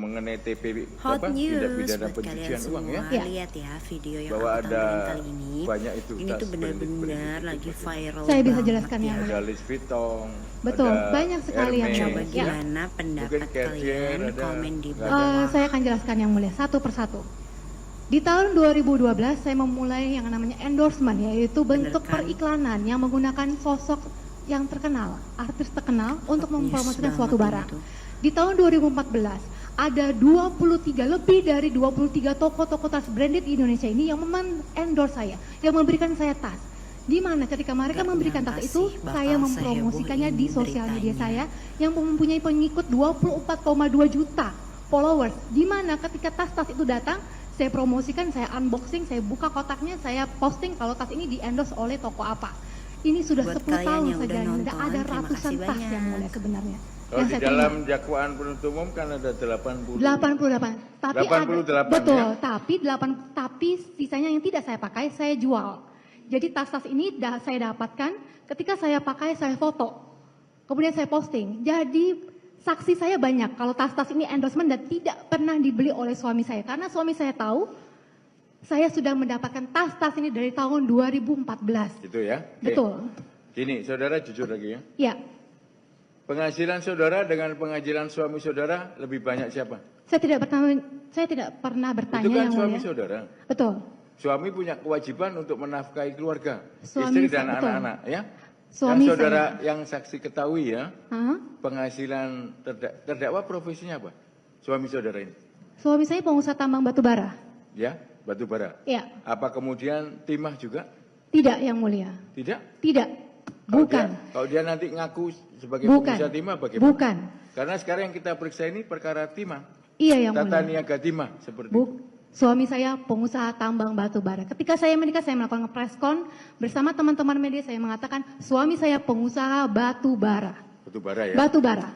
mengenai TP Hot tindak news pidana buat kalian pencucian uang semua. ya. Lihat ya video yang Bahwa aku ada tampilkan kali ini. banyak itu Ini tas tuh benar-benar branded lagi itu. viral. Saya bisa banget jelaskan ya. yang Ada mulia. Louis Vuitton, Betul, ada banyak sekali yang Hermes, mulia. Coba Ya. gimana pendapat Mungkin Cartier kalian? ada, Komen di nggak bawah. Saya akan jelaskan yang mulia satu persatu. Di tahun 2012 saya memulai yang namanya endorsement, yaitu bentuk kan? periklanan yang menggunakan sosok yang terkenal, artis terkenal untuk News mempromosikan banget suatu ini barang. tuh. Di tahun 2014 ada 23 lebih dari 23 toko-toko tas branded di Indonesia ini yang endorse saya, yang memberikan saya tas. Di mana ketika mereka Nggak memberikan tas nyangka itu, sih bakal saya mempromosikannya seheboh di ini sosial media beritanya. saya yang mempunyai pengikut 24,2 juta followers. Di mana ketika tas-tas itu datang, saya promosikan, saya unboxing, saya buka kotaknya, saya posting kalau tas ini di-endorse oleh toko apa. Ini sudah Buat 10 kalian tahun yang udah saja, nonton, ada terima ratusan kasih tas banyak. yang mulia sebenarnya. Kalau di saya dalam terima. dakwaan penuntut umum kan ada 80. 88. Tapi 88 betul, ya? tapi sisanya yang tidak saya pakai saya jual. Jadi tas-tas ini saya dapatkan ketika saya pakai, saya foto. Kemudian saya posting. Jadi saksi saya banyak kalau tas-tas ini endorsement dan tidak pernah dibeli oleh suami saya. Karena suami saya tahu saya sudah mendapatkan tas-tas ini dari tahun 2014. Gitu ya. Oke. Betul. Gini, saudara jujur lagi ya. Ya. Penghasilan saudara dengan penghasilan suami saudara lebih banyak siapa? Saya tidak pernah bertanya Itu kan yang suami mulia. saudara. Betul. Suami punya kewajiban untuk menafkahi keluarga, Suami istri dan betul. anak-anak ya. Suami yang saudara yang saksi ketahui ya, Hah? penghasilan terdakwa profesinya apa? Suami saudara ini. Suami saya pengusaha tambang batu bara. Ya, batu bara. Ya. Apa kemudian timah juga? Tidak yang mulia. Tidak? Tidak. Bukan. Kalau dia nanti ngaku sebagai Bukan. pengusaha timah bagaimana? Bukan. Karena sekarang yang kita periksa ini perkara timah. Iya yang Tata mulia. niaga timah seperti itu. Suami saya pengusaha tambang batu bara. Ketika saya menikah, saya melakukan preskon bersama teman-teman media. Saya mengatakan suami saya pengusaha batu bara. Batu bara ya. Batu bara.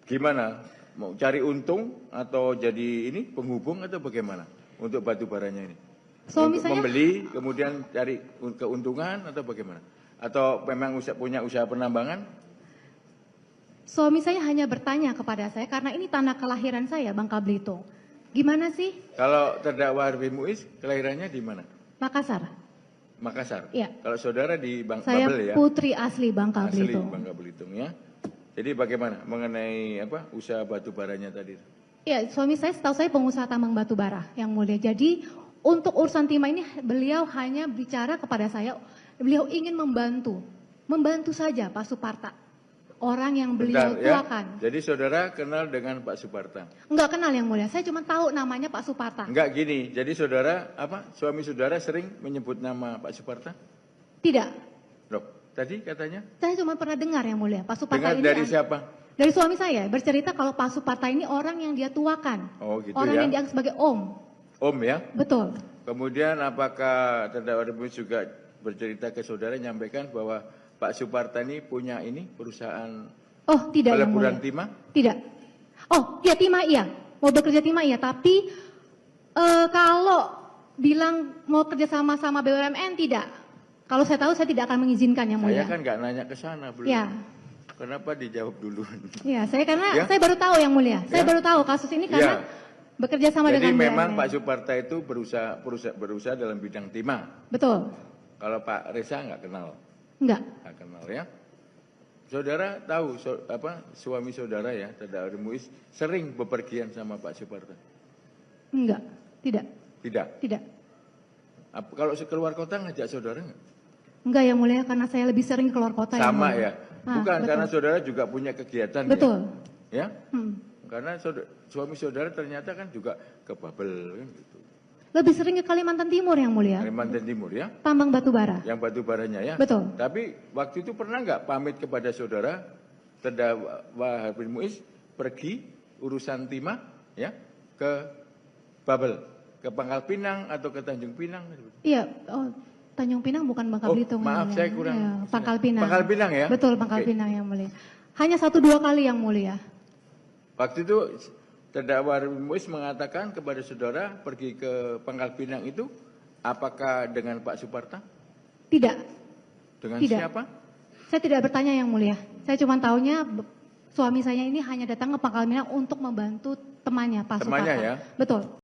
Gimana? Mau cari untung atau jadi ini penghubung atau bagaimana untuk batu baranya ini? Suami untuk saya membeli kemudian cari keuntungan atau bagaimana? Atau memang punya usaha penambangan? Suami saya hanya bertanya kepada saya karena ini tanah kelahiran saya, Bangka Belitung. Gimana sih? Kalau terdakwa Harvey Muiz kelahirannya di mana? Makassar. Makassar. Iya. Kalau saudara di Saya Babel ya. putri asli Bangka Asli Belitung. Bangka Belitung ya. Jadi bagaimana mengenai usaha batu baranya tadi? Ya, suami saya setahu saya pengusaha tambang batu bara yang mulia. Jadi untuk urusan timah ini beliau hanya bicara kepada saya, beliau ingin membantu saja Pak Suparta, orang yang beliau Bentar, ya. tuakan. Jadi saudara kenal dengan Pak Suparta? Enggak kenal yang mulia, saya cuma tahu namanya Pak Suparta. Enggak gini. Jadi saudara suami saudara sering menyebut nama Pak Suparta? Tidak, Loh, tadi katanya? saya cuma pernah dengar yang mulia. Pak Suparta Dengar ini dari siapa? dari suami saya bercerita kalau Pak Suparta ini orang yang dia tuakan, Oh gitu orang ya. yang dianggap sebagai om. Om ya. Betul. Kemudian apakah terdakwa Muiz juga bercerita ke saudara nyampaikan bahwa Pak Suparta ini punya ini perusahaan Oh tidak yang peleburan mulia. timah? Tidak. Oh ya timah iya, mau bekerja timah iya, tapi kalau bilang mau kerja sama BUMN tidak. Kalau saya tahu saya tidak akan mengizinkan yang Saya mulia. kan nggak nanya ke sana belum. Ya, Kenapa dijawab dulu? ya saya karena Ya? saya baru tahu yang mulia. Saya Ya? baru tahu kasus ini karena bekerja sama Jadi dengan memang BUMN. Pak Suparta itu berusaha dalam bidang timah. Betul. Kalau Pak Reza nggak kenal, Enggak. nggak kenal ya. Saudara tahu suami saudara ya terdakwa Muiz sering bepergian sama Pak Suparta? Enggak. Tidak. Tidak. Tidak. Kalau keluar kota ngajak saudara nggak? Enggak yang mulia karena saya lebih sering keluar kota. yang Sama mulia. ya. Bukan betul. karena saudara juga punya kegiatan Betul. ya. Hmm. Karena suami saudara ternyata kan juga ke Babel kan gitu. Lebih sering ke Kalimantan Timur yang mulia. Kalimantan Timur ya. Tambang batu bara. Yang batu baranya ya. Betul. Tapi waktu itu pernah nggak pamit kepada saudara terdakwa Harvey Muiz pergi urusan timah ya ke Babel, ke Pangkal Pinang atau ke Tanjung Pinang? Iya, oh, Tanjung Pinang bukan Bangka Oh, Belitung. maaf, yang saya mulia. kurang. Ya, Pangkal Pinang. Pangkal Pinang ya? Betul, Pangkal Oke. Pinang yang mulia. Hanya 1-2 kali yang mulia. Waktu itu terdakwa Harvey Muiz mengatakan kepada saudara pergi ke Pangkal Pinang itu apakah dengan Pak Suparta? Tidak, Dengan Tidak. siapa? saya tidak bertanya yang mulia. Saya cuma tahunya suami saya ini hanya datang ke Pangkal Pinang untuk membantu temannya Pak Temannya Suparta. ya? Betul.